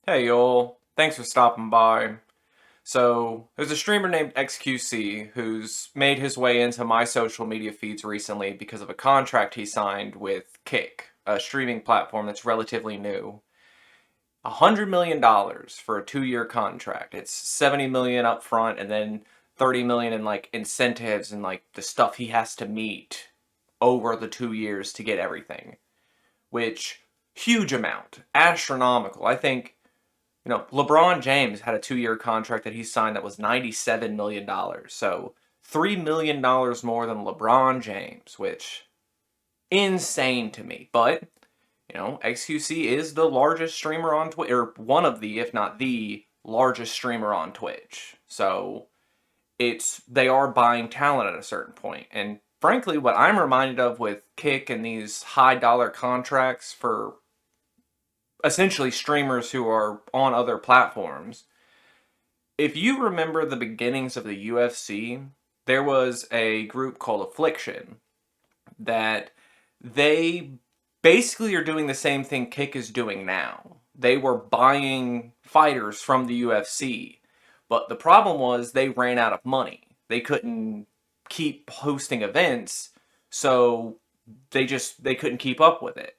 Hey y'all, thanks for stopping by. So, there's a streamer named xQc who's made his way into my social media feeds recently because of a contract he signed with Kick, a streaming platform that's relatively new. $100 million for a 2-year contract. It's 70 million up front and then 30 million in like incentives and like the stuff he has to meet over the 2 years to get everything. Which, huge amount, astronomical. I think LeBron James had a 2-year contract that he signed that was $97 million. So $3 million more than LeBron James, which insane to me. But, XQC is the largest streamer on Twitch, or one of the, if not the largest streamer on Twitch. So they are buying talent at a certain point. And frankly, what I'm reminded of with Kick and these high dollar contracts for essentially streamers who are on other platforms. If you remember the beginnings of the UFC, there was a group called Affliction that they basically are doing the same thing Kick is doing now. They were buying fighters from the UFC, but the problem was they ran out of money. They couldn't keep hosting events, so they couldn't keep up with it.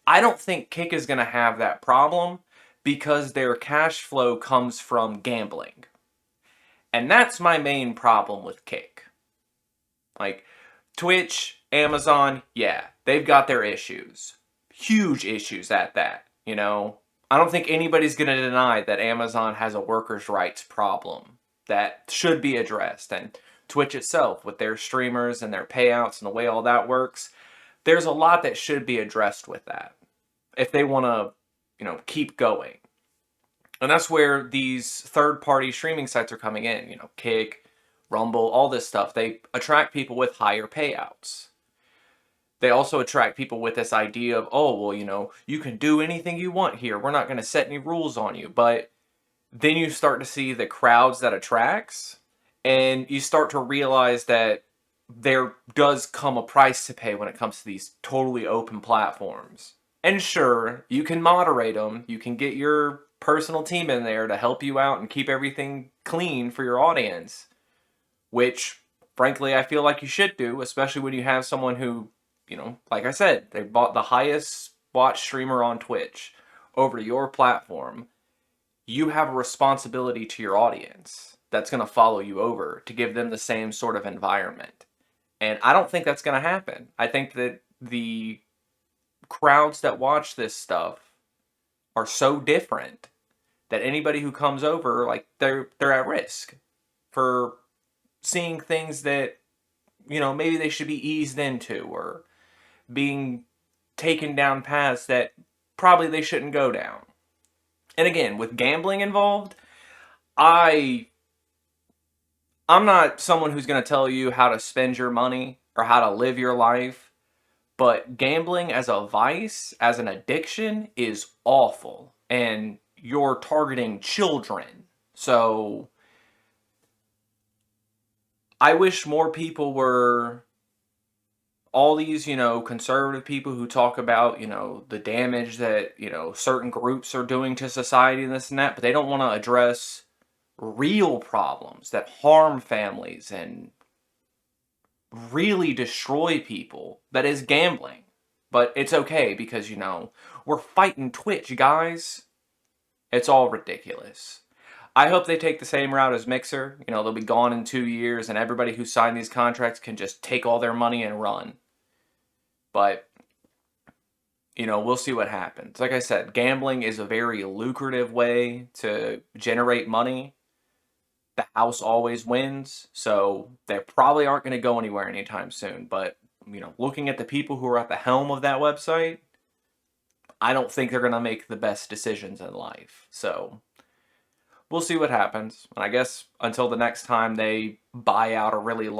I don't think Kick is going to have that problem because their cash flow comes from gambling. And that's my main problem with Kick. Like, Twitch, Amazon, yeah, they've got their issues. Huge issues at that. I don't think anybody's going to deny that Amazon has a workers' rights problem that should be addressed. And Twitch itself, with their streamers and their payouts and the way all that works, there's a lot that should be addressed with that if they want to, keep going. And that's where these third-party streaming sites are coming in. Kick, Rumble, all this stuff. They attract people with higher payouts. They also attract people with this idea of, oh, well, you can do anything you want here. We're not going to set any rules on you. But then you start to see the crowds that attracts, and you start to realize that there does come a price to pay when it comes to these totally open platforms. And sure, you can moderate them. You can get your personal team in there to help you out and keep everything clean for your audience, which, frankly, I feel like you should do, especially when you have someone who, like I said, they bought the highest watched streamer on Twitch over to your platform. You have a responsibility to your audience that's going to follow you over to give them the same sort of environment. And I don't think that's going to happen. I think that the crowds that watch this stuff are so different that anybody who comes over, like, they're at risk for seeing things that, maybe they should be eased into, or being taken down paths that probably they shouldn't go down. And again, with gambling involved, I'm not someone who's going to tell you how to spend your money or how to live your life, but gambling as a vice, as an addiction, is awful. And you're targeting children. So I wish more people were all these, conservative people who talk about, the damage that, certain groups are doing to society and this and that, but they don't want to address real problems that harm families and really destroy people. That is gambling. But it's okay because, we're fighting Twitch, guys. It's all ridiculous. I hope they take the same route as Mixer. They'll be gone in 2 years and everybody who signed these contracts can just take all their money and run. But, we'll see what happens. Like I said, gambling is a very lucrative way to generate money. The house always wins, so they probably aren't going to go anywhere anytime soon. But, looking at the people who are at the helm of that website, I don't think they're going to make the best decisions in life. So we'll see what happens. And I guess until the next time they buy out a really